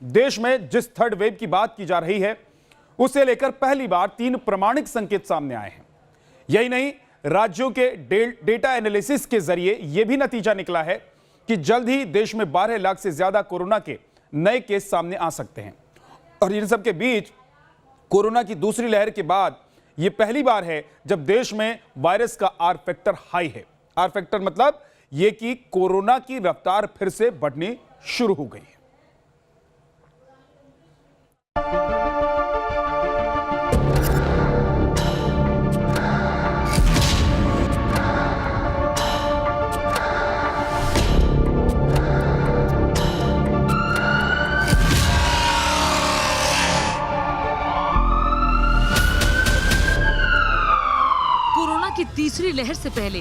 देश में जिस थर्ड वेव की बात की जा रही है उसे लेकर पहली बार 3 प्रामाणिक संकेत सामने आए हैं। यही नहीं, राज्यों के डेटा एनालिसिस के जरिए यह भी नतीजा निकला है कि जल्द ही देश में 12 लाख से ज्यादा कोरोना के नए केस सामने आ सकते हैं। और इन सब के बीच कोरोना की दूसरी लहर के बाद यह पहली बार है जब देश में वायरस का आर फैक्टर हाई है। आर फैक्टर मतलब यह कि कोरोना की रफ्तार फिर से बढ़नी शुरू हो गई है। की तीसरी लहर से पहले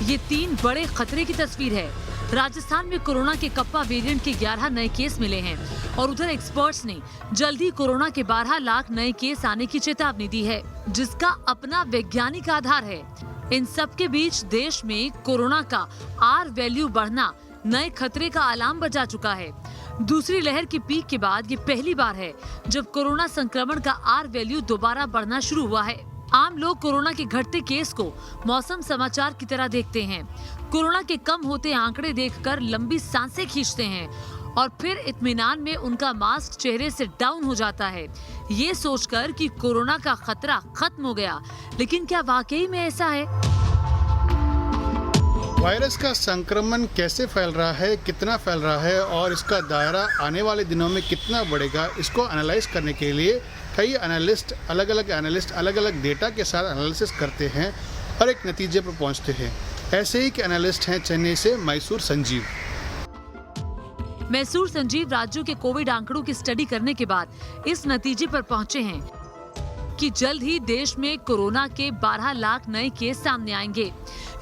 ये 3 बड़े खतरे की तस्वीर है। राजस्थान में कोरोना के कप्पा वेरिएंट के 11 नए केस मिले हैं और उधर एक्सपर्ट्स ने जल्दी कोरोना के 12 लाख नए केस आने की चेतावनी दी है, जिसका अपना वैज्ञानिक आधार है। इन सब के बीच देश में कोरोना का आर वैल्यू बढ़ना नए खतरे का अलार्म बजा चुका है। दूसरी लहर की पीक के बाद ये पहली बार है जब कोरोना संक्रमण का आर वैल्यू दोबारा बढ़ना शुरू हुआ है। आम लोग कोरोना के घटते केस को मौसम समाचार की तरह देखते हैं। कोरोना के कम होते आंकड़े देखकर लंबी सांसें खींचते हैं और फिर इत्मीनान में उनका मास्क चेहरे से डाउन हो जाता है, ये सोचकर कि कोरोना का खतरा खत्म हो गया। लेकिन क्या वाकई में ऐसा है? वायरस का संक्रमण कैसे फैल रहा है, कितना फैल रहा है और इसका दायरा आने वाले दिनों में कितना बढ़ेगा, इसको एनालाइज करने के लिए कई एनालिस्ट अलग अलग डेटा के साथ एनालिसिस करते हैं और एक नतीजे पर पहुंचते हैं। ऐसे ही एक एनालिस्ट हैं चेन्नई से मैसूर संजीव। मैसूर संजीव राज्यों के कोविड आंकड़ों की स्टडी करने के बाद इस नतीजे पर पहुंचे हैं कि जल्द ही देश में कोरोना के 12 लाख नए केस सामने आएंगे।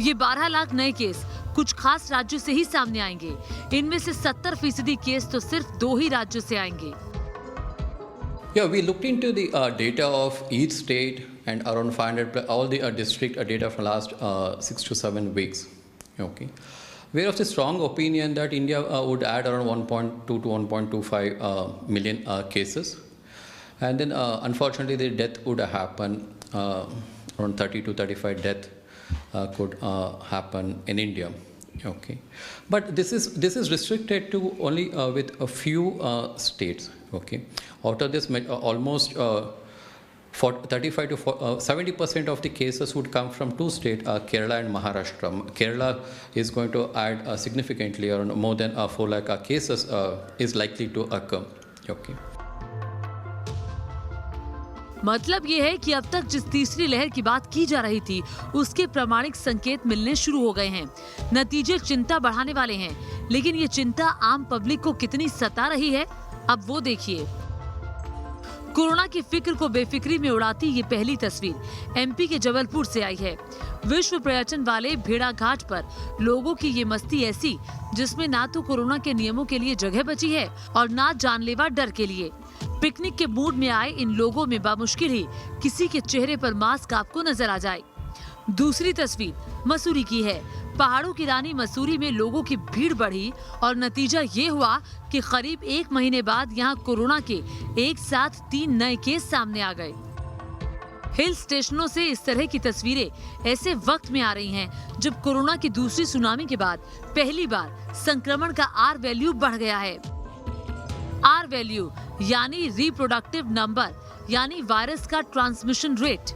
ये 12 लाख नए केस कुछ खास राज्यों से ही सामने आएंगे। इनमें से 70% केस तो सिर्फ 2 ही राज्यों से आएंगे। Yeah, we looked into the data of each state and around 500 all the district data from last 6 to 7 weeks. Okay, we are of the strong opinion that India would add around 1.2 to 1.25 million cases, and then unfortunately the death would happen around 30 to 35 death could happen in India. Okay, but this is restricted to only with a few states. Okay, out of this almost 35 to 70% of the cases would come from 2 states, Kerala and Maharashtra. Kerala is going to add significantly, or more than 4 lakh cases is likely to occur. Okay. मतलब ये है कि अब तक जिस तीसरी लहर की बात की जा रही थी उसके प्रामाणिक संकेत मिलने शुरू हो गए हैं। नतीजे चिंता बढ़ाने वाले हैं, लेकिन ये चिंता आम पब्लिक को कितनी सता रही है, अब वो देखिए। कोरोना की फिक्र को बेफिक्री में उड़ाती ये पहली तस्वीर एमपी के जबलपुर से आई है। विश्व पर्यटन वाले भेड़ाघाट पर लोगों की ये मस्ती ऐसी जिसमें ना तो कोरोना के नियमों के लिए जगह बची है और ना जानलेवा डर के लिए। पिकनिक के मूड में आए इन लोगों में बामुश्किल ही किसी के चेहरे पर मास्क आपको नजर आ जाए। दूसरी तस्वीर मसूरी की है। पहाड़ों की रानी मसूरी में लोगों की भीड़ बढ़ी और नतीजा ये हुआ कि करीब 1 महीने बाद यहाँ कोरोना के एक साथ 3 नए केस सामने आ गए। हिल स्टेशनों से इस तरह की तस्वीरें ऐसे वक्त में आ रही हैं जब कोरोना की दूसरी सुनामी के बाद पहली बार संक्रमण का आर वैल्यू बढ़ गया है। आर वैल्यू यानी रिप्रोडक्टिव नंबर, यानी वायरस का ट्रांसमिशन रेट।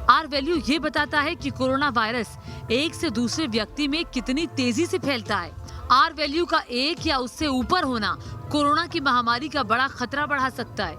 आर वैल्यू ये बताता है कि कोरोना वायरस एक से दूसरे व्यक्ति में कितनी तेजी से फैलता है। आर वैल्यू का 1 या उससे ऊपर होना कोरोना की महामारी का बड़ा खतरा बढ़ा सकता है।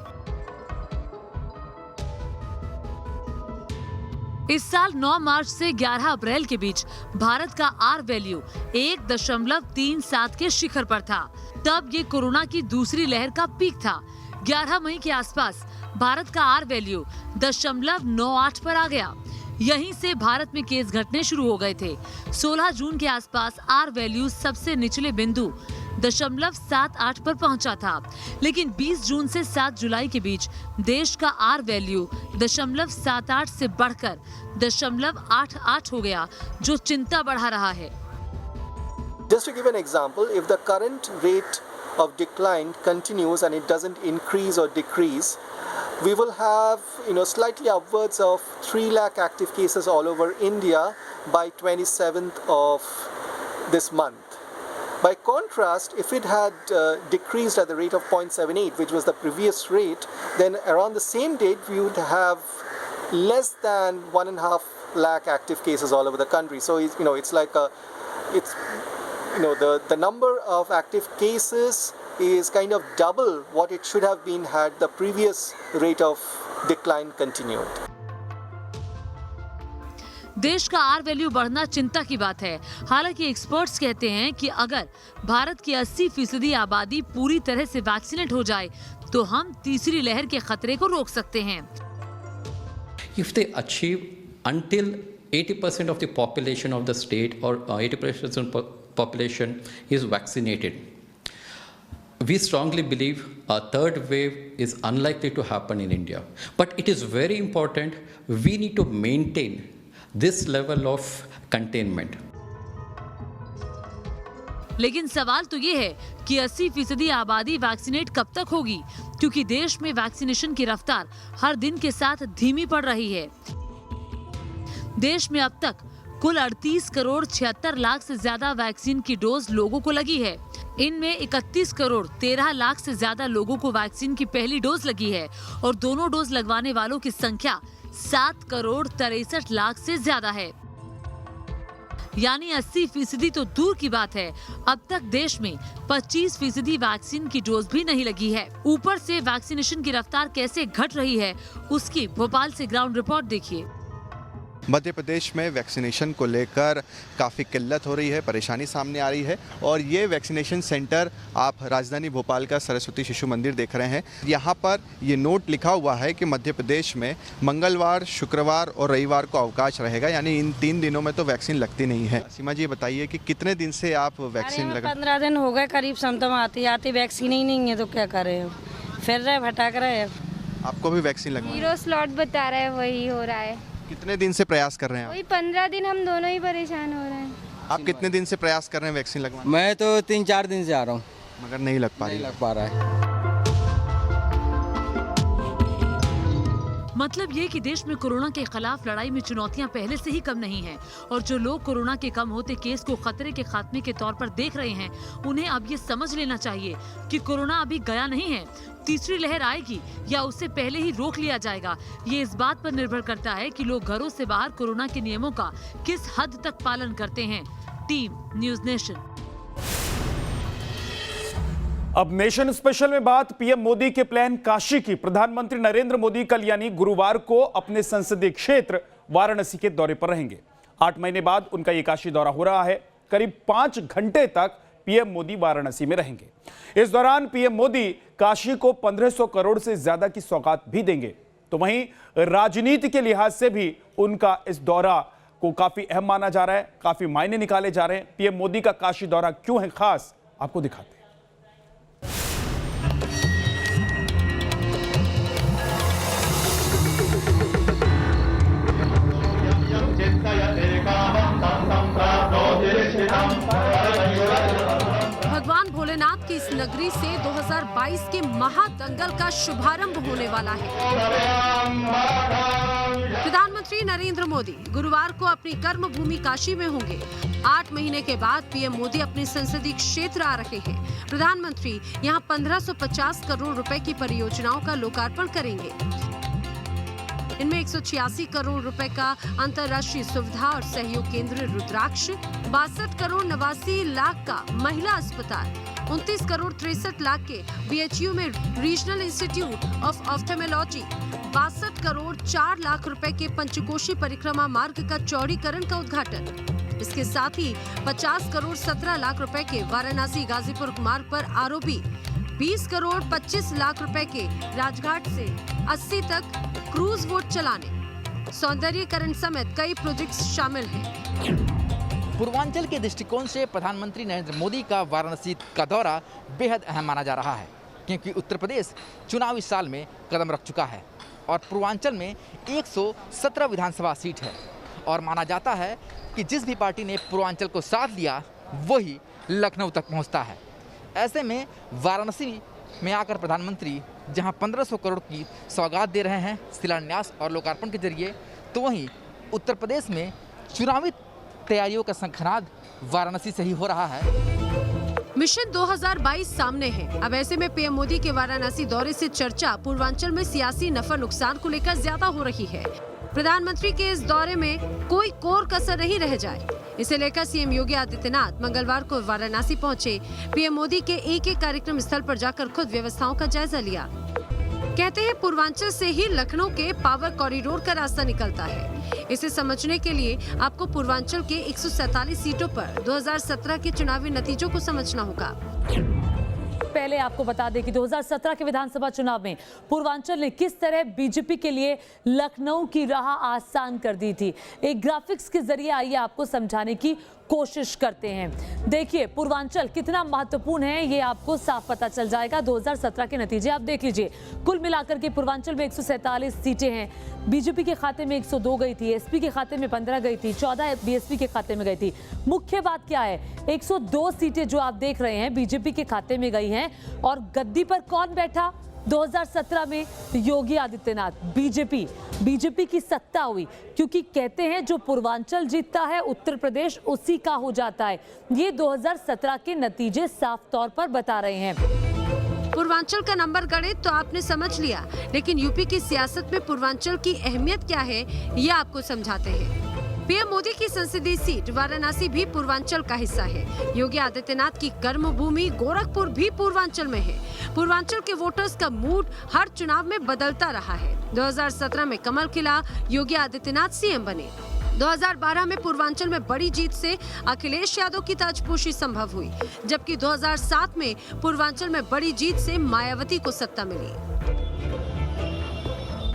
इस साल 9 मार्च से 11 अप्रैल के बीच भारत का आर वैल्यू 1.37 के शिखर पर था। तब ये कोरोना की दूसरी लहर का पीक था। 11 मई के आसपास भारत का आर वैल्यू 0.98 पर आ गया। यहीं से भारत में केस घटने शुरू हो गए थे। 16 जून के आसपास आर वैल्यू सबसे निचले बिंदु 0.78 पर पहुंचा था, लेकिन 20 जून से 7 जुलाई के बीच देश का आर वैल्यू 0.78 से बढ़कर 0.88 हो गया, जो चिंता बढ़ा रहा है। Just to give an example, if the current rate of decline continues and it doesn't increase or decrease, we will have slightly upwards of 3 lakh active cases all over India by 27th of this month. By contrast, if it had decreased at the rate of 0.78, which was the previous rate, then around the same date we would have less than 1.5 lakh active cases all over the country. So it's like the number of active cases is kind of double what it should have been had the previous rate of decline continued. देश का are value बढ़ना चिंता की बात है। हालांकि experts कहते हैं कि अगर भारत की 80% आबादी पूरी तरह से वैक्सीनेट हो जाए तो हम तीसरी लहर के खतरे को रोक सकते हैं। If they achieve until 80% of the population of the state or 80% population is vaccinated, we strongly believe a third wave is unlikely to happen in India. But it is very important, we need to maintain this level of containment. लेकिन सवाल तो ये है कि 80% आबादी vaccinate कब तक होगी, क्योंकि देश में वैक्सीनेशन की रफ्तार हर दिन के साथ धीमी पड़ रही है। देश में अब तक कुल 38 करोड़ 76 लाख से ज्यादा वैक्सीन की डोज लोगों को लगी है। इनमें 31 करोड़ 13 लाख से ज्यादा लोगों को वैक्सीन की पहली डोज लगी है और दोनों डोज लगवाने वालों की संख्या 7 करोड़ 63 लाख से ज्यादा है। यानी 80% तो दूर की बात है, अब तक देश में 25% वैक्सीन की डोज भी नहीं लगी है। ऊपर से वैक्सीनेशन की रफ्तार कैसे घट रही है, उसकी भोपाल से ग्राउंड रिपोर्ट देखिए। मध्य प्रदेश में वैक्सीनेशन को लेकर काफ़ी किल्लत हो रही है, परेशानी सामने आ रही है और ये वैक्सीनेशन सेंटर आप राजधानी भोपाल का सरस्वती शिशु मंदिर देख रहे हैं। यहाँ पर ये नोट लिखा हुआ है कि मध्य प्रदेश में मंगलवार, शुक्रवार और रविवार को अवकाश रहेगा, यानी इन 3 दिनों में तो वैक्सीन लगती नहीं है। सीमा जी, बताइए कि कितने दिन से आप वैक्सीन लगा? 15 दिन हो गए करीब, सिम्टम आती वैक्सीन ही नहीं है तो क्या करें, फिर रहे भटक रहे। आपको भी वैक्सीन लगवाना? 0 स्लॉट बता रहा है, वही हो रहा है। कितने दिन से प्रयास कर रहे हैं? वही 15 दिन, हम दोनों ही परेशान हो रहे हैं। आप कितने दिन से प्रयास कर रहे हैं वैक्सीन लगवाने? मैं तो 3-4 दिन से आ रहा हूँ, मगर नहीं लग पा रहा है। मतलब ये कि देश में कोरोना के खिलाफ लड़ाई में चुनौतियां पहले से ही कम नहीं हैं और जो लोग कोरोना के कम होते केस को खतरे के खात्मे के तौर पर देख रहे हैं, उन्हें अब ये समझ लेना चाहिए कि कोरोना अभी गया नहीं है। तीसरी लहर आएगी या उससे पहले ही रोक लिया जाएगा, ये इस बात पर निर्भर करता है कि लोग घरों से बाहर कोरोना के नियमों का किस हद तक पालन करते हैं। Team news nation. अब नेशन स्पेशल में बात पीएम मोदी के प्लान काशी की। प्रधानमंत्री नरेंद्र मोदी कल यानी गुरुवार को अपने संसदीय क्षेत्र वाराणसी के दौरे पर रहेंगे। 8 महीने बाद उनका ये काशी दौरा हो रहा है। करीब 5 घंटे तक पीएम मोदी वाराणसी में रहेंगे। इस दौरान पीएम मोदी काशी को 1500 करोड़ से ज्यादा की सौगात भी देंगे। तो वहीं राजनीति के लिहाज से भी उनका इस दौरा को काफी अहम माना जा रहा है, काफी मायने निकाले जा रहे हैं। पीएम मोदी का काशी दौरा क्यों है खास, आपको दिखाते हैं। भगवान भोलेनाथ की इस नगरी से 2022 के महादंगल का शुभारंभ होने वाला है। प्रधानमंत्री नरेंद्र मोदी गुरुवार को अपनी कर्म भूमि काशी में होंगे। 8 महीने के बाद पीएम मोदी अपने संसदीय क्षेत्र आ रहे हैं। प्रधानमंत्री यहां 1550 करोड़ रुपए की परियोजनाओं का लोकार्पण करेंगे। इनमें 186 करोड़ रुपए का अंतर्राष्ट्रीय सुविधा और सहयोग केंद्र रुद्राक्ष, 62 करोड़ 89 लाख का महिला अस्पताल, 29 करोड़ 63 लाख के BHU में रीजनल इंस्टीट्यूट ऑफ ऑफ्थेमोलॉजी, 62 करोड़ 4 लाख रुपए के पंचकोशी परिक्रमा मार्ग का चौड़ीकरण का उद्घाटन। इसके साथ ही 50 करोड़ 17 लाख रुपए के वाराणसी गाजीपुर मार्ग पर आरओबी, 20 करोड़ 25 लाख रुपए के राजघाट से 80 तक क्रूज बोट चलाने, सौंदर्यीकरण समेत कई प्रोजेक्ट्स शामिल हैं। पूर्वांचल के दृष्टिकोण से प्रधानमंत्री नरेंद्र मोदी का वाराणसी का दौरा बेहद अहम माना जा रहा है, क्योंकि उत्तर प्रदेश चुनावी साल में कदम रख चुका है और पूर्वांचल में 117 विधानसभा सीट है और माना जाता है कि जिस भी पार्टी ने पूर्वांचल को साथ लिया वही लखनऊ तक पहुंचता है। ऐसे में वाराणसी में आकर प्रधानमंत्री जहां 1500 करोड़ की सौगात दे रहे हैं शिलान्यास और लोकार्पण के जरिए, तो वहीं उत्तर प्रदेश में चुनावी तैयारियों का शंखनाद वाराणसी से ही हो रहा है। मिशन 2022 सामने है। अब ऐसे में पीएम मोदी के वाराणसी दौरे से चर्चा पूर्वांचल में सियासी नफा नुकसान को लेकर ज्यादा हो रही है। प्रधानमंत्री के इस दौरे में कोई कोर कसर नहीं रह जाए, इसे लेकर सीएम योगी आदित्यनाथ मंगलवार को वाराणसी पहुंचे। पीएम मोदी के एक कार्यक्रम स्थल पर जाकर खुद व्यवस्थाओं का जायजा लिया। कहते हैं पूर्वांचल से ही लखनऊ के पावर कॉरिडोर का रास्ता निकलता है। इसे समझने के लिए आपको पूर्वांचल के 147 सीटों पर 2017 के चुनावी नतीजों को समझना होगा। पहले आपको बता दें कि 2017 के विधानसभा चुनाव में पूर्वांचल ने किस तरह बीजेपी के लिए लखनऊ की राह आसान कर दी थी। एक ग्राफिक्स के जरिए आइए आपको समझाने की कोशिश करते हैं। देखिए पूर्वांचल कितना महत्वपूर्ण है ये आपको साफ पता चल जाएगा। 2017 के नतीजे आप देख लीजिए। कुल मिलाकर के पूर्वांचल में 147 सीटें हैं। बीजेपी के खाते में 102 गई थी, एसपी के खाते में 15 गई थी, 14 बीएसपी के खाते में गई थी। मुख्य बात क्या है, 102 सीटें जो आप देख रहे हैं बीजेपी के खाते में गई हैं। और गद्दी पर कौन बैठा 2017 में? योगी आदित्यनाथ। बीजेपी की सत्ता हुई, क्योंकि कहते हैं जो पूर्वांचल जीतता है उत्तर प्रदेश उसी का हो जाता है। ये 2017 के नतीजे साफ तौर पर बता रहे हैं। पूर्वांचल का नंबर गणे तो आपने समझ लिया, लेकिन यूपी की सियासत में पूर्वांचल की अहमियत क्या है ये आपको समझाते हैं। पीएम मोदी की संसदीय सीट वाराणसी भी पूर्वांचल का हिस्सा है। योगी आदित्यनाथ की कर्मभूमि गोरखपुर भी पूर्वांचल में है। पूर्वांचल के वोटर्स का मूड हर चुनाव में बदलता रहा है। 2017 में कमल खिला, योगी आदित्यनाथ सीएम बने। 2012 में पूर्वांचल में बड़ी जीत से अखिलेश यादव की ताजपोशी संभव हुई, जबकि 2007 में पूर्वांचल में बड़ी जीत से मायावती को सत्ता मिली।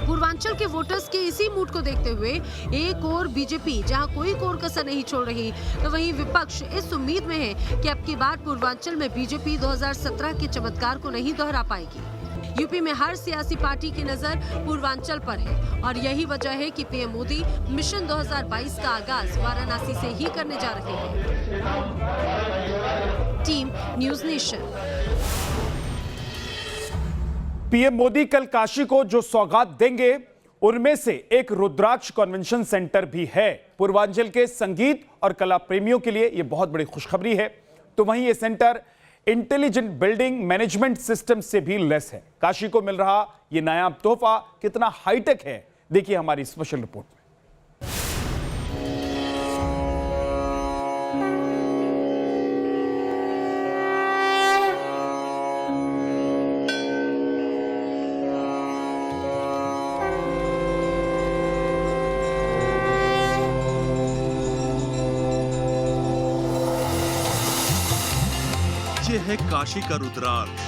पूर्वांचल के वोटर्स के इसी मूड को देखते हुए एक और बीजेपी जहां कोई कोर कसर नहीं छोड़ रही, तो वहीं विपक्ष इस उम्मीद में है कि अब की बार पूर्वांचल में बीजेपी 2017 के चमत्कार को नहीं दोहरा पाएगी। यूपी में हर सियासी पार्टी की नजर पूर्वांचल पर है और यही वजह है कि पीएम मोदी मिशन 2022 का आगाज वाराणसी से ही करने जा रहे हैं। Team news nation. PM Modi कल काशी को जो सौगात देंगे उनमें से एक रुद्राक्ष कन्वेंशन सेंटर भी है। पूर्वांचल के संगीत और कला प्रेमियों के लिए यह बहुत बड़ी खुशखबरी है। तो वहीं यह centre intelligent building management system से भी लेस है। काशी को मिल रहा यह नायाब तोहफा कितना हाईटेक है, देखिए हमारी स्पेशल रिपोर्ट में। ये है काशी का रुद्राक्ष,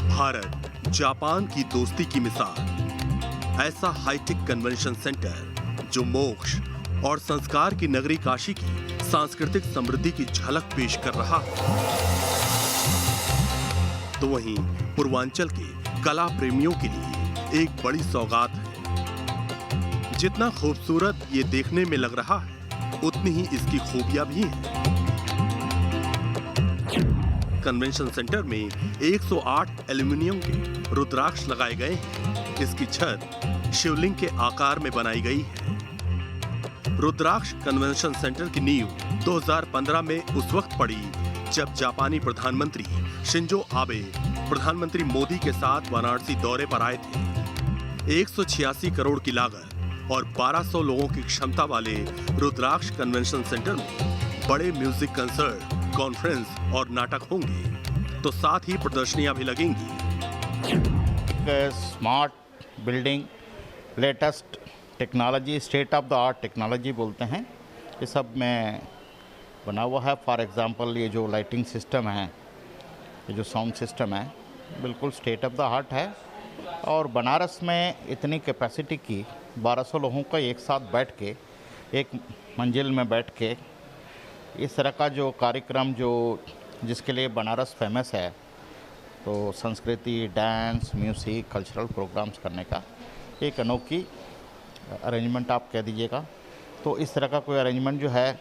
भारत जापान की दोस्ती की मिसाल। ऐसा हाईटेक कन्वेंशन सेंटर जो मोक्ष और संस्कार की नगरी काशी की सांस्कृतिक समृद्धि की झलक पेश कर रहा है। तो वहीं पूर्वांचल के कला प्रेमियों के लिए एक बड़ी सौगात है। जितना खूबसूरत ये देखने में लग रहा है, उतनी ही इसकी खूबियां भी हैं। कन्वेंशन सेंटर में 108 एल्युमिनियम के रुद्राक्ष लगाए गए हैं। इसकी छत शिवलिंग के आकार में बनाई गई है। रुद्राक्ष कन्वेंशन सेंटर की नींव 2015 में उस वक्त पड़ी जब जापानी प्रधानमंत्री शिंजो आबे प्रधानमंत्री मोदी के साथ वाराणसी दौरे पर आए थे। 186 करोड़ की लागत और 1200 लोगों की क्षमता वाले रुद्राक्ष कन्वेंशन सेंटर में बड़े म्यूजिक कंसर्ट, कॉन्फ्रेंस और नाटक होंगे, तो साथ ही प्रदर्शनियां भी लगेंगी। Smart building, latest technology, state of the art technology बोलते हैं, ये सब में बना हुआ है। फॉर एग्जांपल ये जो लाइटिंग सिस्टम है, ये जो साउंड सिस्टम है, बिल्कुल स्टेट ऑफ द आर्ट है। और बनारस में इतनी कैपेसिटी की 1200 लोगों का एक साथ बैठ के, एक मंजिल में बैठ के इस तरह का जो कार्यक्रम जो जिसके लिए बनारस फेमस है, तो संस्कृति, डांस, म्यूज़िक, कल्चरल प्रोग्राम्स करने का एक अनोखी अरेंजमेंट आप कह दीजिएगा। तो इस तरह का कोई अरेंजमेंट जो है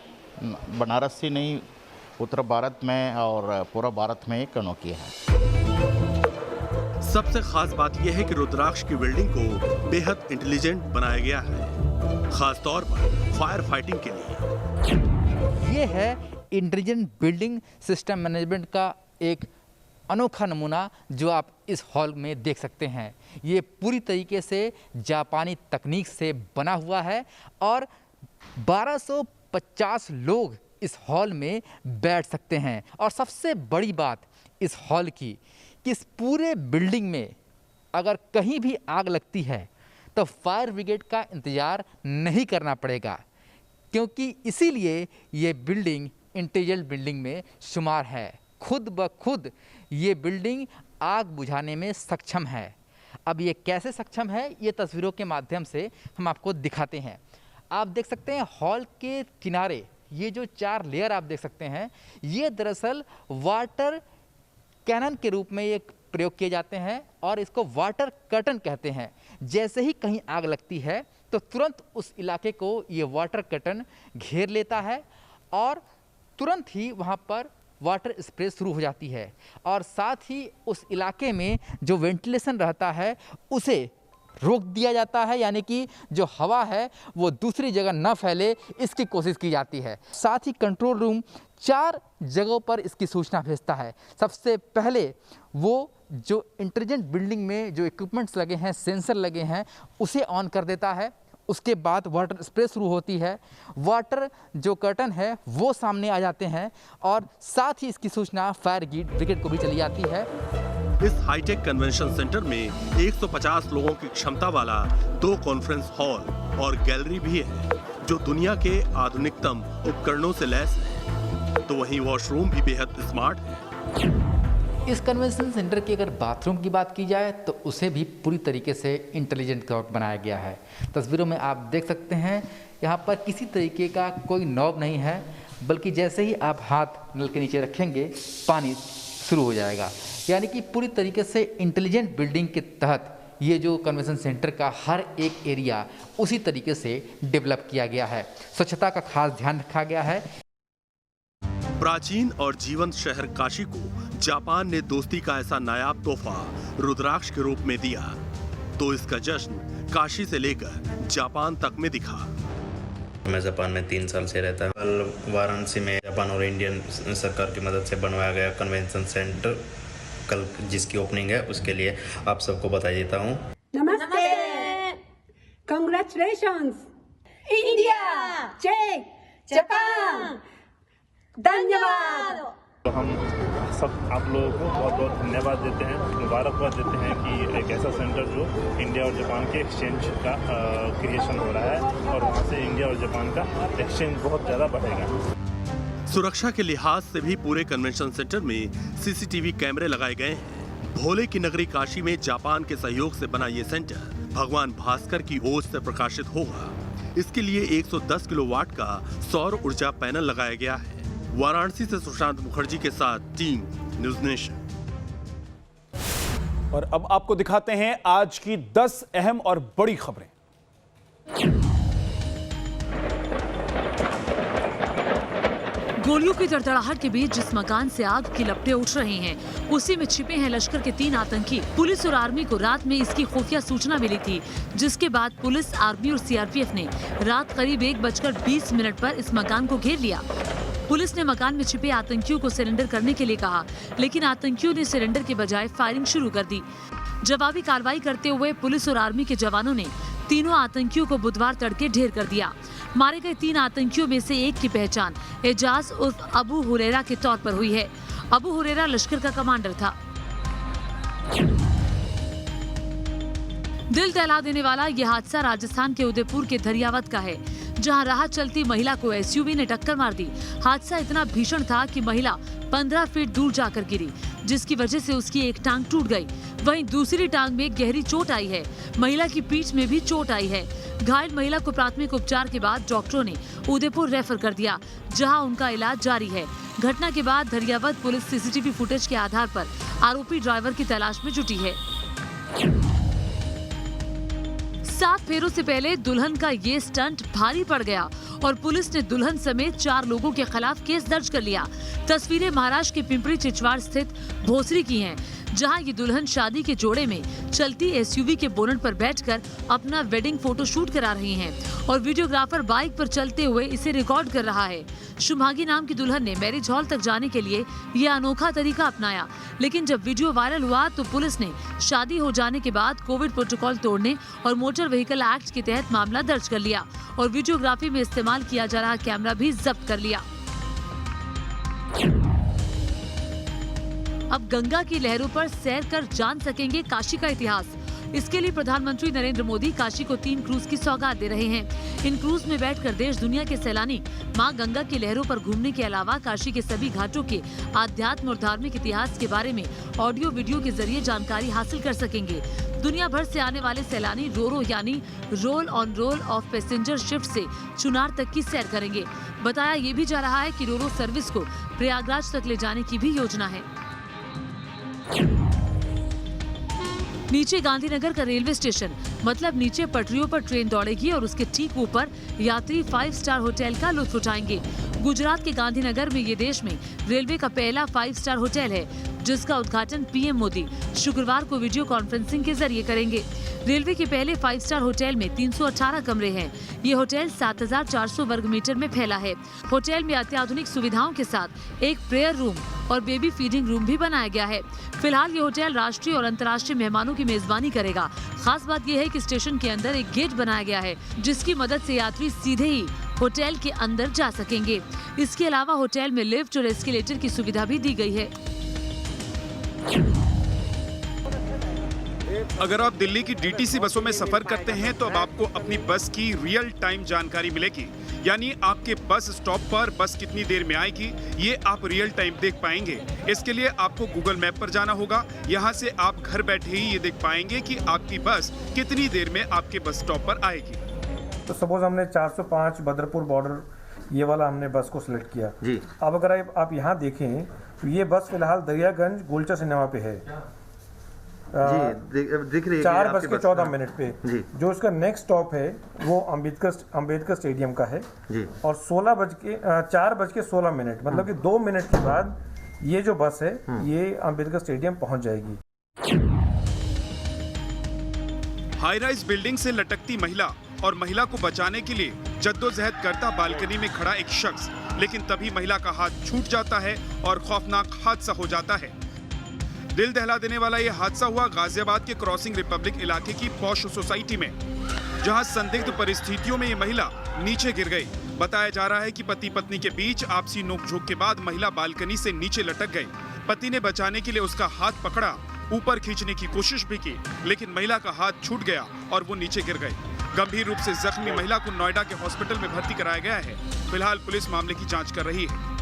बनारस से नहीं, उत्तर भारत में और पूर्व भारत में एक अनोखी है। सबसे खास बात यह है कि रुद्राक्ष की बिल्डिंग को बेहद इंटेलिजेंट बनाया गया है, खास तौर पर फायर फाइटिंग के लिए। ये है इंटेलिजेंट बिल्डिंग सिस्टम मैनेजमेंट का एक अनोखा नमूना जो आप इस हॉल में देख सकते हैं। ये पूरी तरीके से जापानी तकनीक से बना हुआ है और 1250 लोग इस हॉल में बैठ सकते हैं। और सबसे बड़ी बात इस हॉल की कि इस पूरे बिल्डिंग में अगर कहीं भी आग लगती है तो फायर ब्रिगेड का इंतज़ार नहीं करना पड़ेगा, क्योंकि इसीलिए ये बिल्डिंग इंटेलिजेंट बिल्डिंग में शुमार है। खुद ब खुद ये बिल्डिंग आग बुझाने में सक्षम है। अब ये कैसे सक्षम है ये तस्वीरों के माध्यम से हम आपको दिखाते हैं। आप देख सकते हैं हॉल के किनारे ये जो 4 लेयर आप देख सकते हैं, ये दरअसल वाटर कैनन के रूप में ये प्रयोग किए जाते हैं और इसको वाटर कर्टन कहते हैं। जैसे ही कहीं आग लगती है तो तुरंत उस इलाके को ये वाटर कर्टन घेर लेता है और तुरंत ही वहाँ पर वाटर स्प्रे शुरू हो जाती है और साथ ही उस इलाके में जो वेंटिलेशन रहता है उसे रोक दिया जाता है, यानी कि जो हवा है वो दूसरी जगह न फैले इसकी कोशिश की जाती है। साथ ही कंट्रोल रूम 4 जगहों पर इसकी सूचना भेजता है। सबसे पहले वो जो इंटेलिजेंट बिल्डिंग में जो इक्विपमेंट्स लगे हैं, सेंसर लगे हैं, उसे ऑन कर देता है। उसके बाद वाटर स्प्रे शुरू होती है, वाटर जो कर्टन है वो सामने आ जाते हैं और साथ ही इसकी सूचना फायर ब्रिगेड को भी चली जाती है। इस हाईटेक कन्वेंशन सेंटर में 150 लोगों की क्षमता वाला 2 कॉन्फ्रेंस हॉल और गैलरी भी है, जो दुनिया के आधुनिकतम उपकरणों से लैस है। तो वहीं वॉशरूम भी बेहद स्मार्ट है। इस कन्वेंशन सेंटर की अगर बाथरूम की बात की जाए तो उसे भी पूरी तरीके से इंटेलिजेंट बनाया गया है। तस्वीरों में आप देख सकते हैं यहाँ पर किसी तरीके का कोई नॉब नहीं है, बल्कि जैसे ही आप हाथ नल के नीचे रखेंगे पानी शुरू हो जाएगा। यानी कि पूरी तरीके से इंटेलिजेंट बिल्डिंग के तहत ये जो कन्वेंशन सेंटर का हर एक एरिया उसी तरीके से डेवलप किया गया है। स्वच्छता का खास ध्यान रखा गया है। प्राचीन और जीवंत शहर काशी को जापान ने दोस्ती का ऐसा नायाब तोहफा रुद्राक्ष के रूप में दिया, तो इसका जश्न काशी से लेकर जापान तक में दिखा। मैं जापान में 3 साल से रहता हूँ। कल वाराणसी में जापान और इंडियन सरकार की मदद से बनवाया गया कन्वेंशन सेंटर, कल जिसकी ओपनिंग है उसके लिए आप सबको बधाई देता हूँ। नमस्ते, कांग्रेचुलेशंस इंडिया, चेक, जापान, धन्यवाद। तो हम सब आप लोगों को बहुत बहुत धन्यवाद देते हैं, मुबारकबाद देते हैं कि एक ऐसा सेंटर जो इंडिया और जापान के एक्सचेंज का क्रिएशन हो रहा है और वहाँ से इंडिया और जापान का एक्सचेंज बहुत ज़्यादा बढ़ेगा। सुरक्षा के लिहाज से भी पूरे कन्वेंशन सेंटर में सीसीटीवी कैमरे लगाए गए हैं। भोले की नगरी काशी में जापान के सहयोग से बना ये सेंटर भगवान भास्कर की ओज से प्रकाशित होगा। इसके लिए 110 किलोवाट का सौर ऊर्जा पैनल लगाया गया है। वाराणसी से सुशांत मुखर्जी के साथ टीम न्यूज़ नेशन। और अब आपको दिखाते हैं आज की 10 अहम और बड़ी खबरें। गोलियों की तड़तड़ाहट के बीच जिस मकान से आग की लपटें उठ रही हैं, उसी में छिपे हैं लश्कर के 3 आतंकी। पुलिस और आर्मी को रात में इसकी खुफिया सूचना मिली थी, जिसके बाद पुलिस, आर्मी और सीआरपीएफ ने रात करीब 1:20 पर इस मकान को घेर लिया। पुलिस ने मकान में छिपे आतंकियों को सरेंडर करने के लिए कहा, लेकिन आतंकियों ने सरेंडर के बजाय फायरिंग शुरू कर दी। जवाबी कार्रवाई करते हुए पुलिस और आर्मी के जवानों ने तीनों आतंकियों को बुधवार तड़के ढेर कर दिया। मारे गए 3 आतंकियों में से एक की पहचान एजाज उर्फ अबू हुरैरा के तौर पर हुई है। अबू हुरैरा लश्कर का कमांडर था। दिल दहला देने वाला यह हादसा राजस्थान के उदयपुर के धरियावत का है, जहां राह चलती महिला को एसयूवी ने टक्कर मार दी। हादसा इतना भीषण था कि महिला 15 फीट दूर जाकर गिरी, जिसकी वजह से उसकी एक टांग टूट गई। वहीं दूसरी टांग में गहरी चोट आई है। महिला की पीठ में भी चोट आई है। घायल महिला को प्राथमिक उपचार के बाद डॉक्टरों ने उदयपुर रेफर कर दिया, जहां उनका इलाज जारी है। घटना के बाद धरियावत पुलिस सीसीटीवी फुटेज के आधार पर आरोपी ड्राइवर की तलाश में जुटी है। 7 फेरों से पहले दुल्हन का ये स्टंट भारी पड़ गया और पुलिस ने दुल्हन समेत 4 लोगों के खिलाफ केस दर्ज कर लिया। तस्वीरें महाराष्ट्र के पिंपरी चिंचवाड़ स्थित भोसरी की हैं, जहां ये दुल्हन शादी के जोड़े में चलती एसयूवी के बोनट पर बैठकर अपना वेडिंग फोटो शूट करा रही हैं और वीडियोग्राफर बाइक पर चलते हुए इसे रिकॉर्ड कर रहा है। शुभांगी नाम की दुल्हन ने मैरिज हॉल तक जाने के लिए ये अनोखा तरीका अपनाया, लेकिन जब वीडियो वायरल हुआ तो पुलिस ने शादी हो जाने के बाद कोविड प्रोटोकॉल तोड़ने और मोटर व्हीकल एक्ट के तहत मामला दर्ज कर लिया और वीडियोग्राफी में इस्तेमाल किया जा रहा कैमरा भी जब्त कर लिया। अब गंगा की लहरों पर सैर कर जान सकेंगे काशी का इतिहास। इसके लिए प्रधानमंत्री नरेंद्र मोदी काशी को 3 क्रूज की सौगात दे रहे हैं। इन क्रूज में बैठकर देश दुनिया के सैलानी मां गंगा की लहरों पर घूमने के अलावा काशी के सभी घाटों के आध्यात्म और धार्मिक इतिहास के बारे में ऑडियो वीडियो के जरिए जानकारी हासिल कर सकेंगे। दुनिया भर से आने वाले सैलानी रोरो यानी roll on roll of passenger shift से चुनार तक की सैर करेंगे। बताया ये भी जा रहा है कि रोरो सर्विस को प्रयागराज तक ले जाने की भी योजना है। नीचे गांधीनगर का रेलवे स्टेशन, मतलब नीचे पटरियों पर ट्रेन दौड़ेगी और उसके ठीक ऊपर यात्री 5 स्टार होटल का लुत्फ उठाएंगे। गुजरात के गांधीनगर में ये देश में रेलवे का पहला 5 स्टार होटल है, जिसका उद्घाटन पीएम मोदी शुक्रवार को वीडियो कॉन्फ्रेंसिंग के जरिए करेंगे। रेलवे के पहले 5 स्टार होटल में 318 कमरे हैं। ये होटल 7400 वर्ग मीटर में फैला है। होटल में अत्याधुनिक सुविधाओं के साथ एक प्रेयर रूम और बेबी फीडिंग रूम भी बनाया गया है। फिलहाल ये होटल राष्ट्रीय और अंतर्राष्ट्रीय मेहमानों की मेजबानी करेगा। खास बात यह है कि स्टेशन के अंदर एक गेट बनाया गया है, जिसकी मदद से यात्री सीधे ही होटल के अंदर जा सकेंगे। इसके अलावा होटल में लिफ्ट और एस्केलेटर की सुविधा भी दी गई है। अगर आप दिल्ली की डीटीसी बसों में सफर करते हैं तो अब आपको अपनी बस की रियल टाइम जानकारी मिलेगी, यानी आपके बस स्टॉप पर बस कितनी देर में आएगी ये आप रियल टाइम देख पाएंगे। इसके लिए आपको गूगल मैप पर जाना होगा। यहाँ से आप घर बैठे ही ये देख पाएंगे कि आपकी बस कितनी देर में आपके बस स्टॉप पर आएगी। तो सपोज हमने 405 बदरपुर बॉर्डर ये वाला हमने बस को सिलेक्ट किया जी। अब अगर आप यहाँ देखें तो ये बस फिलहाल दरियागंज गोलचा सिनेमा पे है जी, दिख रही है 4:14 पे जी। जो इसका नेक्स्ट स्टॉप है वो अंबेडकर स्टेडियम का है जी। और 4:16 मतलब कि 2 मिनट के बाद ये जो बस है ये अंबेडकर स्टेडियम पहुंच जाएगी। हाई राइज बिल्डिंग से लटकती महिला और महिला को बचाने के लिए जद्दोजहद करता बालकनी में खड़ा एक शख्स, लेकिन तभी महिला का हाथ छूट जाता है और खौफनाक हादसा हो जाता है। दिल दहला देने वाला ये हादसा हुआ गाजियाबाद के क्रॉसिंग रिपब्लिक इलाके की पॉश सोसाइटी में, जहां संदिग्ध परिस्थितियों में ये महिला नीचे गिर गई। बताया जा रहा है कि पति पत्नी के बीच आपसी नोकझोंक के बाद महिला बालकनी से नीचे लटक गई। पति ने बचाने के लिए उसका हाथ पकड़ा, ऊपर खींचने की कोशिश भी की, लेकिन महिला का हाथ छूट गया और वो नीचे गिर गई। गंभीर रूप से जख्मी महिला को नोएडा के हॉस्पिटल में भर्ती कराया गया है। फिलहाल पुलिस मामले की जांच कर रही है।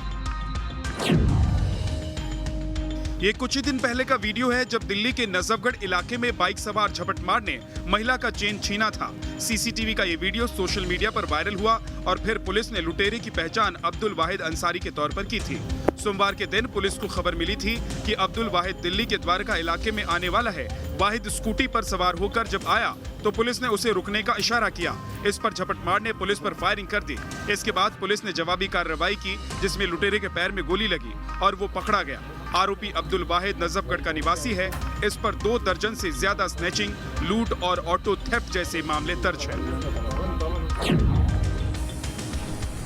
ये कुछ ही दिन पहले का वीडियो है जब दिल्ली के नजफगढ़ इलाके में बाइक सवार झपटमार ने महिला का चेन छीना था। सीसीटीवी का ये वीडियो सोशल मीडिया पर वायरल हुआ और फिर पुलिस ने लुटेरे की पहचान अब्दुल वाहिद अंसारी के तौर पर की थी। सोमवार के दिन पुलिस को खबर मिली थी कि अब्दुल वाहिद दिल्ली के द्वारका इलाके में आने वाला है। वाहिद स्कूटी पर सवार होकर जब आया तो पुलिस ने उसे रुकने का इशारा किया। इस पर झपटमार ने पुलिस पर फायरिंग कर दी। इसके बाद पुलिस ने जवाबी कार्रवाई की, जिसमें लुटेरे के पैर में गोली लगी और वो पकड़ा गया। आरोपी अब्दुल वाहिद नजफगढ़ का निवासी है। इस पर 2 दर्जन से ज्यादा स्नैचिंग, लूट और ऑटो थेफ्ट जैसे मामले दर्ज हैं।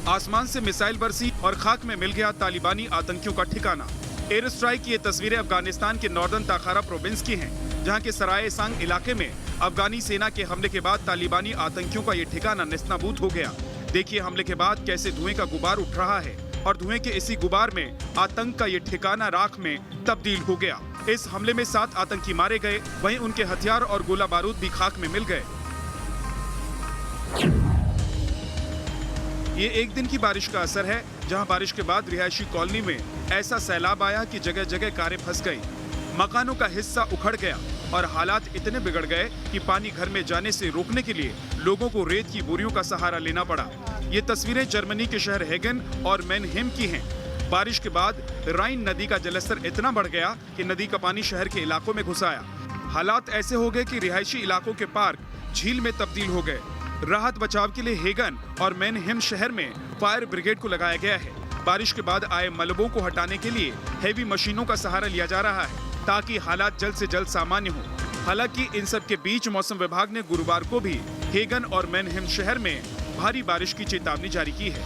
आसमान से मिसाइल बरसी और खाक में मिल गया तालिबानी आतंकियों का ठिकाना। एयर स्ट्राइक की ये तस्वीरें अफगानिस्तान के नॉर्दर्न ताखारा प्रोविंस की हैं, जहां के सराय सांग इलाके में अफगानी सेना के हमले के बाद तालिबानी आतंकियों का ये ठिकाना नेस्तनाबूद हो गया। देखिए हमले के बाद कैसे धुएं का गुबार उठ रहा है और धुएं के इसी गुबार में आतंक का ये ठिकाना राख में तब्दील हो गया। इस हमले में 7 आतंकी मारे गए, वहीं उनके हथियार और गोला बारूद भी खाक में मिल गए। ये एक दिन की बारिश का असर है, जहां बारिश के बाद रिहायशी कॉलोनी में ऐसा सैलाब आया कि जगह जगह कारें फंस गई, मकानों का हिस्सा उखड़ गया और हालात इतने बिगड़ गए कि पानी घर में जाने से रोकने के लिए लोगों को रेत की बोरियों का सहारा लेना पड़ा। ये तस्वीरें जर्मनी के शहर हेगन और मेनहेम की हैं। बारिश के बाद राइन नदी का जलस्तर इतना बढ़ गया कि नदी का पानी शहर के इलाकों में घुस आया। हालात ऐसे हो गए कि रिहायशी इलाकों के पार्क झील में तब्दील हो गए। राहत बचाव के लिए हेगन और मैनहेम शहर में फायर ब्रिगेड को लगाया गया है। बारिश के बाद आए मलबों को हटाने के लिए हैवी मशीनों का सहारा लिया जा रहा है ताकि हालात जल्द से जल्द सामान्य हो। हालांकि इन सब के बीच मौसम विभाग ने गुरुवार को भी हेगन और मैनहेम शहर में भारी बारिश की चेतावनी जारी की है।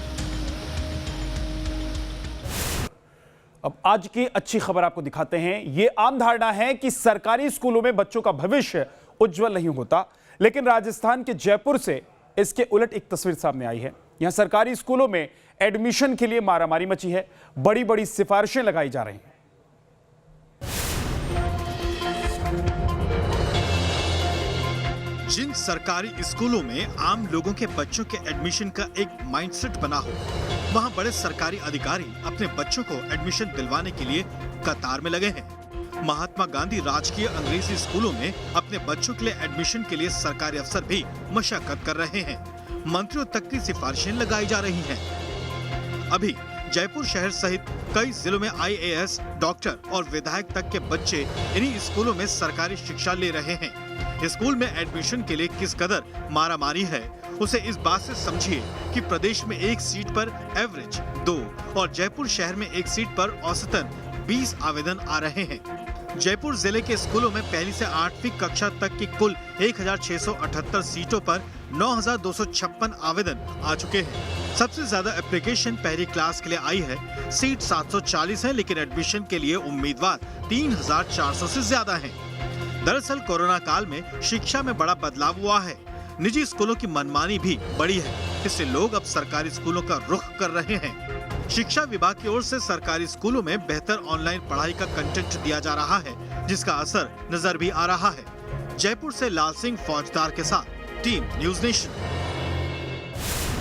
अब आज की अच्छी खबर आपको दिखाते हैं। ये आम धारणा है कि सरकारी स्कूलों में बच्चों का भविष्य उज्जवल नहीं होता, लेकिन राजस्थान के जयपुर से इसके उलट एक तस्वीर सामने आई है। यहां सरकारी स्कूलों में एडमिशन के लिए मारामारी मची है, बड़ी बड़ी सिफारिशें लगाई जा रही हैं। जिन सरकारी स्कूलों में आम लोगों के बच्चों के एडमिशन का एक माइंडसेट बना हो, वहां बड़े सरकारी अधिकारी अपने बच्चों को एडमिशन दिलवाने के लिए कतार में लगे हैं। महात्मा गांधी राजकीय अंग्रेजी स्कूलों में अपने बच्चों के लिए एडमिशन के लिए सरकारी अफसर भी मशक्कत कर रहे हैं। मंत्रियों तक की सिफारिशें लगाई जा रही हैं। अभी जयपुर शहर सहित कई जिलों में IAS, डॉक्टर और विधायक तक के बच्चे इन्हीं स्कूलों में सरकारी शिक्षा ले रहे हैं। स्कूल में एडमिशन के लिए किस कदर मारामारी है, उसे इस बात से समझिए कि प्रदेश में एक सीट पर एवरेज 2 और जयपुर शहर में एक सीट पर औसतन 20 आवेदन आ रहे हैं। जयपुर जिले के स्कूलों में पहली से 8वीं कक्षा तक की कुल 1678 सीटों पर 9256 आवेदन आ चुके हैं। सबसे ज्यादा एप्लीकेशन पहली क्लास के लिए आई है। सीट 740 है, लेकिन एडमिशन के लिए उम्मीदवार 3400 से ज्यादा हैं। दरअसल कोरोना काल में शिक्षा में बड़ा बदलाव हुआ है। निजी स्कूलों की मनमानी भी बढ़ी है, इससे लोग अब सरकारी स्कूलों का रुख कर रहे हैं। शिक्षा विभाग की ओर से सरकारी स्कूलों में बेहतर ऑनलाइन पढ़ाई का कंटेंट दिया जा रहा है, जिसका असर नजर भी आ रहा है। जयपुर से लाल सिंह फौजदार के साथ टीम न्यूज़ नेशन।